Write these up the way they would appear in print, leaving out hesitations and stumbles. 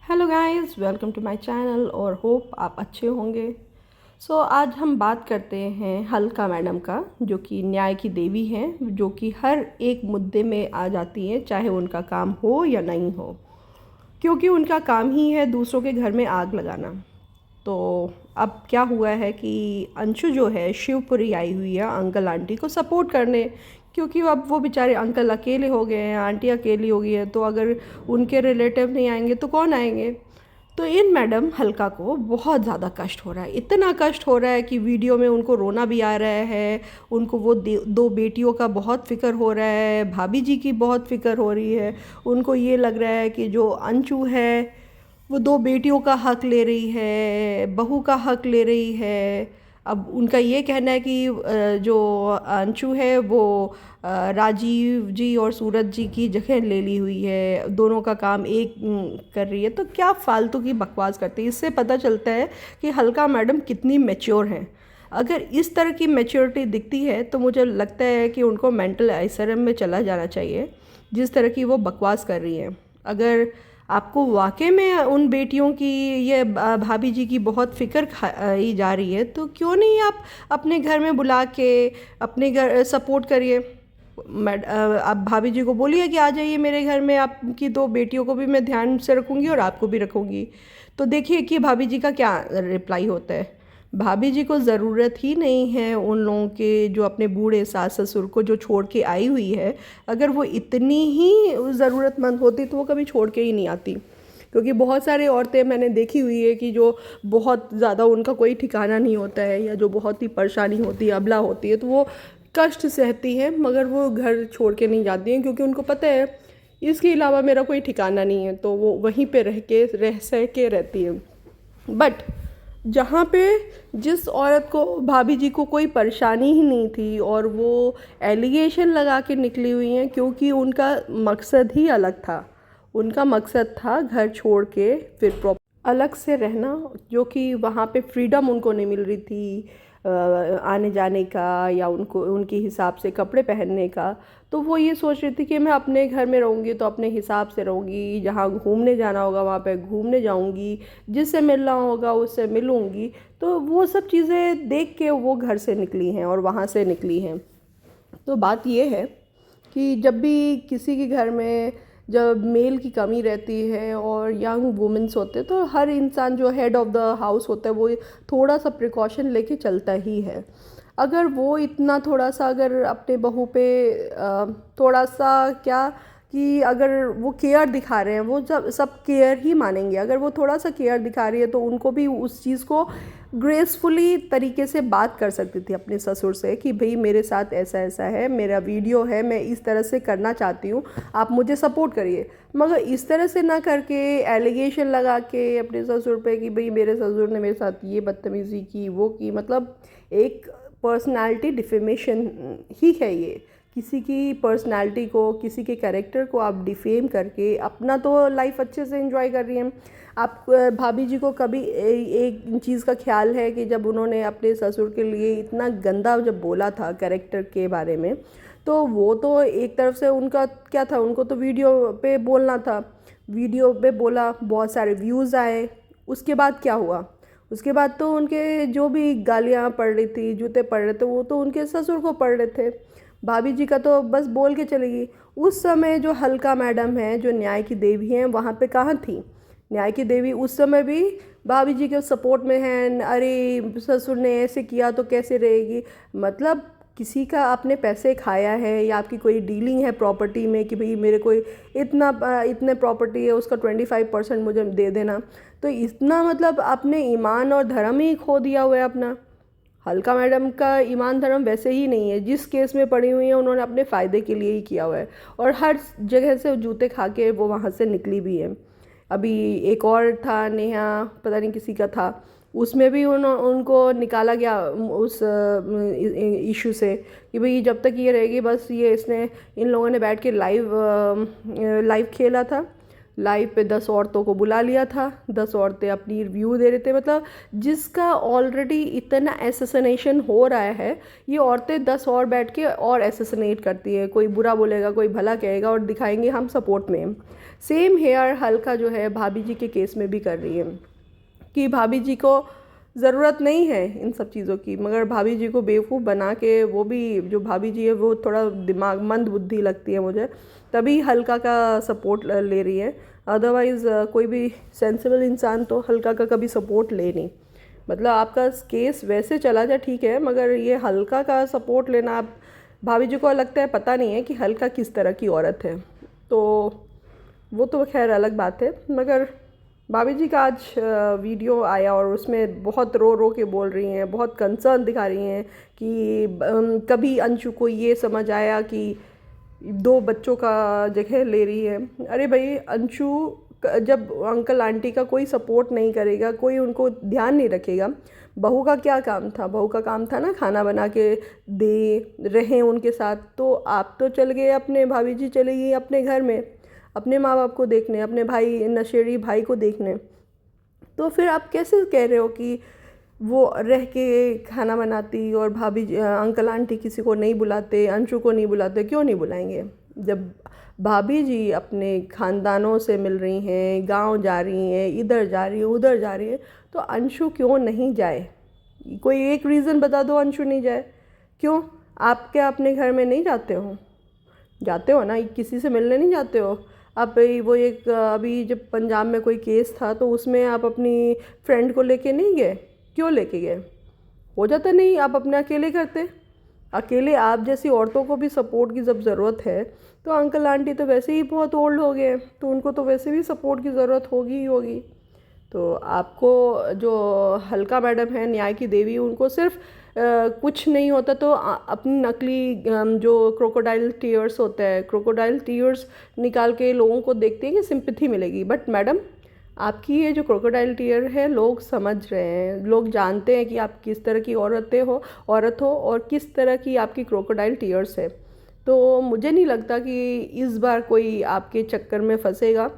Hello guys, welcome to my channel और hope आप अच्छे होंगे। आज हम बात करते हैं हल्का मैडम का, जो कि न्याय की देवी हैं, जो कि हर एक मुद्दे में आ जाती हैं, चाहे उनका काम हो या नहीं हो, क्योंकि उनका काम ही है दूसरों के घर में आग लगाना। तो अब क्या हुआ है कि अंशु जो है शिवपुरी आई हुई है अंकल आंटी को सपोर्ट करने, क्योंकि अब वो बेचारे अंकल अकेले हो गए हैं, आंटी अकेली हो गई है, तो अगर उनके रिलेटिव नहीं आएंगे तो कौन आएंगे। तो इन मैडम हल्का को बहुत ज़्यादा कष्ट हो रहा है, इतना कष्ट हो रहा है कि वीडियो में उनको रोना भी आ रहा है। उनको वो दो बेटियों का बहुत फ़िक्र हो रहा है, भाभी जी की बहुत फ़िक्र हो रही है। उनको ये लग रहा है कि जो अंशु है वो दो बेटियों का हक ले रही है, बहू का हक ले रही है। अब उनका ये कहना है कि जो अंशु है वो राजीव जी और सूरज जी की जगह ले ली हुई है, दोनों का काम एक कर रही है। तो क्या फालतू की बकवास करती है। इससे पता चलता है कि हल्का मैडम कितनी मैच्योर हैं। अगर इस तरह की मैच्योरिटी दिखती है तो मुझे लगता है कि उनको मेंटल आइसोलेशन में चला जाना चाहिए, जिस तरह की वो बकवास कर रही हैं। अगर आपको वाकई में उन बेटियों की ये भाभी जी की बहुत फ़िक्र खाई जा रही है, तो क्यों नहीं आप अपने घर में बुला के अपने घर सपोर्ट करिए। आप भाभी जी को बोलिए कि आ जाइए मेरे घर में, आपकी दो बेटियों को भी मैं ध्यान से रखूँगी और आपको भी रखूँगी। तो देखिए कि भाभी जी का क्या रिप्लाई होता है। भाभी जी को ज़रूरत ही नहीं है उन लोगों के, जो अपने बूढ़े सास ससुर को जो छोड़ के आई हुई है। अगर वो इतनी ही ज़रूरतमंद होती तो वो कभी छोड़ के ही नहीं आती। क्योंकि बहुत सारी औरतें मैंने देखी हुई है कि जो बहुत ज़्यादा उनका कोई ठिकाना नहीं होता है, या जो बहुत ही परेशानी होती है, अबला होती है, तो वो कष्ट सहती हैं मगर वो घर छोड़ के नहीं जाती हैं, क्योंकि उनको पता है इसके अलावा मेरा कोई ठिकाना नहीं है, तो वो वहीं पे रह सह के रहती हैं। बट जहाँ पे जिस औरत को, भाभी जी को कोई परेशानी ही नहीं थी और वो एलिगेशन लगा के निकली हुई हैं, क्योंकि उनका मकसद ही अलग था। उनका मकसद था घर छोड़ के फिर प्रॉपर अलग से रहना, जो कि वहाँ पे फ्रीडम उनको नहीं मिल रही थी आने जाने का, या उनको उनके हिसाब से कपड़े पहनने का। तो वो ये सोच रही थी कि मैं अपने घर में रहूँगी तो अपने हिसाब से रहूँगी, जहाँ घूमने जाना होगा वहाँ पे घूमने जाऊँगी, जिससे मिलना होगा उससे मिलूँगी। तो वो सब चीज़ें देख के वो घर से निकली हैं और वहाँ से निकली हैं। तो बात ये है कि जब भी किसी के घर में जब मेल की कमी रहती है और यंग वुमेंस होते हैं, तो हर इंसान जो हेड ऑफ़ द हाउस होता है वो थोड़ा सा प्रिकॉशन लेके चलता ही है। अगर वो इतना थोड़ा सा अगर अपने बहू पे थोड़ा सा क्या, कि अगर वो केयर दिखा रहे हैं, वो सब केयर ही मानेंगे। अगर वो थोड़ा सा केयर दिखा रही है तो उनको भी उस चीज़ को ग्रेसफुली तरीके से बात कर सकती थी अपने ससुर से कि भाई मेरे साथ ऐसा ऐसा है, मेरा वीडियो है, मैं इस तरह से करना चाहती हूँ, आप मुझे सपोर्ट करिए। मगर इस तरह से ना करके एलिगेशन लगा के अपने ससुर पे कि भाई मेरे ससुर ने मेरे साथ ये बदतमीज़ी की, वो की, मतलब एक पर्सनालिटी डिफेमेशन ही है ये। किसी की पर्सनालिटी को, किसी के कैरेक्टर को आप डिफेम करके अपना तो लाइफ अच्छे से एंजॉय कर रही हैं। आप भाभी जी को कभी एक चीज़ का ख्याल है कि जब उन्होंने अपने ससुर के लिए इतना गंदा जब बोला था कैरेक्टर के बारे में, तो वो तो एक तरफ से उनका क्या था, उनको तो वीडियो पे बोलना था, वीडियो पे बोला, बहुत सारे व्यूज़ आए। उसके बाद क्या हुआ? उसके बाद तो उनके जो भी गालियाँ पड़ रही थी, जूते पड़ रहे थे, वो तो उनके ससुर को पड़ रहे थे। भाभी जी का तो बस बोल के चलेगी। उस समय जो हल्का मैडम है, जो न्याय की देवी हैं, वहाँ पे कहाँ थी? न्याय की देवी उस समय भी भाभी जी के सपोर्ट में हैं। अरे ससुर ने ऐसे किया तो कैसे रहेगी, मतलब किसी का आपने पैसे खाया है या आपकी कोई डीलिंग है प्रॉपर्टी में कि भाई मेरे को इतने प्रॉपर्टी है, उसका 25% मुझे दे देना, तो इतना मतलब आपने ईमान और धर्म ही खो दिया हुआ है अपना। हल्का मैडम का ईमान धर्म वैसे ही नहीं है, जिस केस में पड़ी हुई है उन्होंने अपने फ़ायदे के लिए ही किया हुआ है, और हर जगह से जूते खा के वो वहाँ से निकली भी है। अभी एक और था, नेहा पता नहीं किसी का था, उसमें भी उनको निकाला गया उस इशू से कि भाई जब तक ये रहेगी, बस ये इसने इन लोगों ने बैठ के लाइव खेला था, लाइव पे 10 औरतों को बुला लिया था, 10 औरतें अपनी रिव्यू दे रहे थे। मतलब जिसका ऑलरेडी इतना एसेसिनेशन हो रहा है, ये औरतें 10 और बैठ के और एसेसिनेट करती है। कोई बुरा बोलेगा, कोई भला कहेगा और दिखाएंगे हम सपोर्ट में। सेम हेयर हल्का जो है भाभी जी के केस में भी कर रही है कि भाभी जी को ज़रूरत नहीं है इन सब चीज़ों की, मगर भाभी जी को बेवकूफ़ बना के, वो भी जो भाभी जी है वो थोड़ा दिमाग मंद बुद्धि लगती है मुझे, तभी हल्का का सपोर्ट ले रही है। अदरवाइज़ कोई भी सेंसिबल इंसान तो हल्का का कभी सपोर्ट ले नहीं। मतलब आपका केस वैसे चला जाए ठीक है, मगर ये हल्का का सपोर्ट लेना, आप भाभी जी को लगता है पता नहीं है कि हल्का किस तरह की औरत है, तो वो तो खैर अलग बात है। मगर भाभी जी का आज वीडियो आया और उसमें बहुत रो रो के बोल रही हैं, बहुत कंसर्न दिखा रही हैं कि कभी अंशु को ये समझ आया कि 2 बच्चों का जगह ले रही है। अरे भाई, अंशु जब अंकल आंटी का कोई सपोर्ट नहीं करेगा, कोई उनको ध्यान नहीं रखेगा, बहू का क्या काम था? बहू का काम था ना खाना बना के दे, रहें उनके साथ। तो आप तो चल गए अपने, भाभी जी चली गई अपने घर में अपने माँ बाप को देखने, अपने भाई नशेड़ी भाई को देखने। तो फिर आप कैसे कह रहे हो कि वो रह के खाना बनाती और भाभी अंकल आंटी किसी को नहीं बुलाते, अंशु को नहीं बुलाते? क्यों नहीं बुलाएंगे? जब भाभी जी अपने ख़ानदानों से मिल रही हैं, गांव जा रही हैं, इधर जा रही है, उधर जा रही है, तो अंशु क्यों नहीं जाए? कोई एक रीज़न बता दो अंशु नहीं जाए। क्यों? आप क्या अपने घर में नहीं जाते हो? जाते हो ना, किसी से मिलने नहीं जाते हो? आप वो एक अभी जब पंजाब में कोई केस था तो उसमें आप अपनी फ्रेंड को लेके नहीं गए? क्यों लेके गए? हो जाता नहीं, आप अपने अकेले करते। अकेले आप जैसी औरतों को भी सपोर्ट की जब ज़रूरत है, तो अंकल आंटी तो वैसे ही बहुत ओल्ड हो गए, तो उनको तो वैसे भी सपोर्ट की ज़रूरत होगी ही होगी। तो आपको जो हल्का मैडम है, न्याय की देवी, उनको सिर्फ कुछ नहीं होता तो अपनी नकली जो क्रोकोडाइल टीयर्स होता है, क्रोकोडाइल टीयर्स निकाल के लोगों को देखते हैं कि सिंपैथी मिलेगी। बट मैडम, आपकी ये जो क्रोकोडाइल टीयर है, लोग समझ रहे हैं, लोग जानते हैं कि आप किस तरह की औरत हो और किस तरह की आपकी क्रोकोडाइल टीयर्स है। तो मुझे नहीं लगता कि इस बार कोई आपके चक्कर में फंसेगा,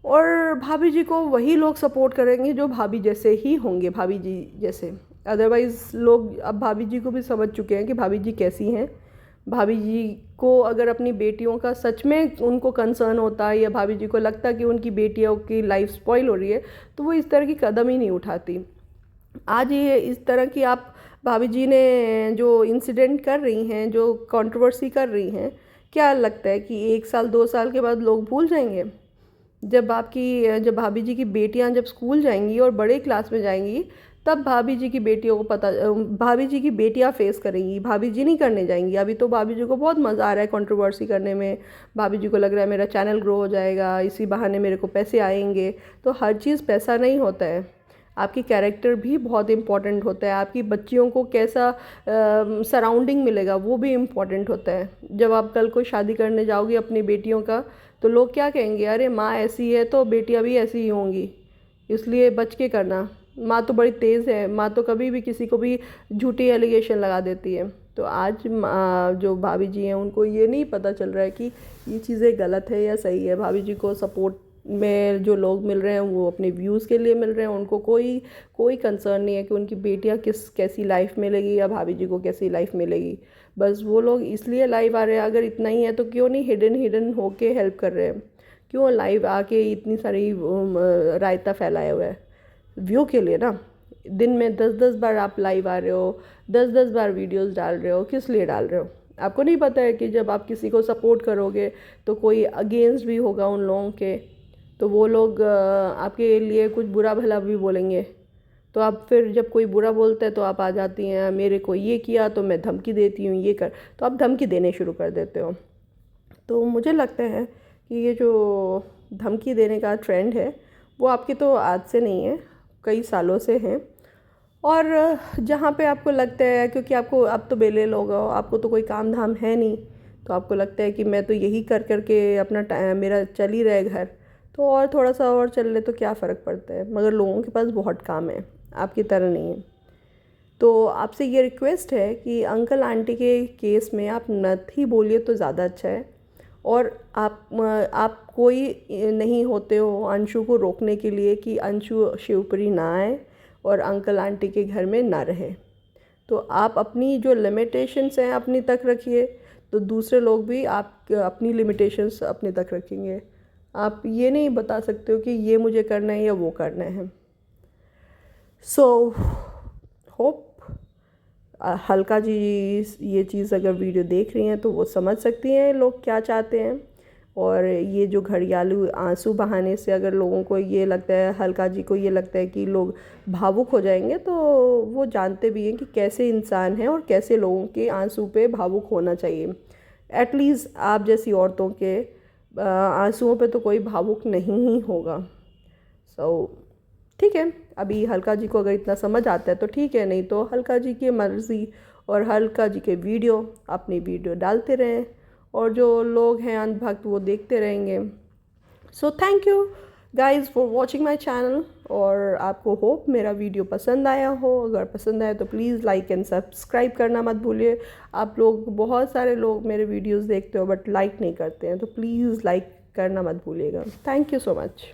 और भाभी जी को वही लोग सपोर्ट करेंगे जो भाभी जैसे ही होंगे, भाभी जी जैसे। अदरवाइज़ लोग अब भाभी जी को भी समझ चुके हैं कि भाभी जी कैसी हैं। भाभी जी को अगर अपनी बेटियों का सच में उनको कंसर्न होता है, या भाभी जी को लगता कि उनकी बेटियों की लाइफ स्पॉइल हो रही है, तो वो इस तरह की कदम ही नहीं उठाती। आज ये इस तरह की आप भाभी जी ने जो इंसिडेंट कर रही हैं, जो कंट्रोवर्सी कर रही हैं, क्या लगता है कि 1 साल 2 साल के बाद लोग भूल जाएंगे? जब भाभी जी की बेटियां जब स्कूल जाएंगी और बड़े क्लास में जाएंगी, तब भाभी जी की बेटियों को भाभी जी की बेटियां फेस करेंगी, भाभी जी नहीं करने जाएंगी। अभी तो भाभी जी को बहुत मज़ा आ रहा है कंट्रोवर्सी करने में। भाभी जी को लग रहा है मेरा चैनल ग्रो हो जाएगा, इसी बहाने मेरे को पैसे आएंगे। तो हर चीज़ पैसा नहीं होता है, आपकी कैरेक्टर भी बहुत इम्पॉर्टेंट होता है। आपकी बच्चियों को कैसा सराउंडिंग मिलेगा, वो भी इम्पॉर्टेंट होता है। जब आप कल को शादी करने जाओगे अपनी बेटियों का, तो लोग क्या कहेंगे? अरे माँ ऐसी है तो बेटियाँ भी ऐसी ही होंगी, इसलिए बच के करना। माँ तो बड़ी तेज़ है, माँ तो कभी भी किसी को भी झूठी एलिगेशन लगा देती है। तो आज जो भाभी जी हैं, उनको ये नहीं पता चल रहा है कि ये चीज़ें गलत है या सही है। भाभी जी को सपोर्ट में जो लोग मिल रहे हैं, वो अपने व्यूज़ के लिए मिल रहे हैं। उनको कोई कंसर्न नहीं है कि उनकी बेटियाँ कैसी लाइफ मिलेगी या भाभी जी को कैसी लाइफ मिलेगी। बस वो लोग इसलिए लाइव आ रहे हैं। अगर इतना ही है तो क्यों नहीं हिडन होके हेल्प कर रहे हैं? क्यों लाइव आके इतनी सारी रायता फैलाए हुआ है? व्यू के लिए ना। दिन में 10-10 बार आप लाइव आ रहे हो, 10-10 बार वीडियोस डाल रहे हो, किस लिए डाल रहे हो? आपको नहीं पता है कि जब आप किसी को सपोर्ट करोगे तो कोई अगेंस्ट भी होगा उन लोगों के, तो वो लोग आपके लिए कुछ बुरा भला भी बोलेंगे। तो आप फिर जब कोई बुरा बोलता है तो आप आ जाती हैं, मेरे को ये किया तो मैं धमकी देती हूँ, ये कर, तो आप धमकी देने शुरू कर देते हो। तो मुझे लगता है कि ये जो धमकी देने का ट्रेंड है, वो आपके तो आज से नहीं है, कई सालों से हैं। और जहाँ पे आपको लगता है, क्योंकि आपको अब तो बेले लोग हो, आपको तो कोई काम धाम है नहीं, तो आपको लगता है कि मैं तो यही कर कर के अपना टाइम मेरा चल ही रहे घर, तो और थोड़ा सा और चल ले तो क्या फ़र्क पड़ता है। मगर लोगों के पास बहुत काम है, आपकी तरह नहीं है। तो आपसे ये रिक्वेस्ट है कि अंकल आंटी के केस में आप नथ ही बोलिए तो ज़्यादा अच्छा है। और आप कोई नहीं होते हो अंशु को रोकने के लिए कि अंशु शिवपुरी ना आए और अंकल आंटी के घर में ना रहे। तो आप अपनी जो लिमिटेशंस हैं अपनी तक रखिए, तो दूसरे लोग भी आप अपनी लिमिटेशंस अपने तक रखेंगे। आप ये नहीं बता सकते हो कि ये मुझे करना है या वो करना है। सो होप हल्का जी ये चीज़ अगर वीडियो देख रही हैं तो वो समझ सकती हैं लोग क्या चाहते हैं। और ये जो घड़ियालू आंसू बहाने से अगर लोगों को ये लगता है, हल्का जी को ये लगता है कि लोग भावुक हो जाएंगे, तो वो जानते भी हैं कि कैसे इंसान हैं और कैसे लोगों के आंसू पे भावुक होना चाहिए। एटलीस्ट आप जैसी औरतों के आंसुओं पे तो कोई भावुक नहीं ही होगा। सो ठीक है, अभी हल्का जी को अगर इतना समझ आता है तो ठीक है, नहीं तो हल्का जी की मर्ज़ी और हल्का जी के वीडियो अपनी वीडियो डालते रहें और जो लोग हैं अंधभक्त वो देखते रहेंगे। So thank you guys for watching my channel. और आपको होप मेरा वीडियो पसंद आया हो। अगर पसंद आया तो प्लीज़ लाइक एंड सब्सक्राइब करना मत भूलिए। आप लोग बहुत सारे लोग मेरे वीडियोज़ देखते हो बट लाइक नहीं करते हैं, तो प्लीज़ लाइक करना मत भूलिएगा। Thank you so much.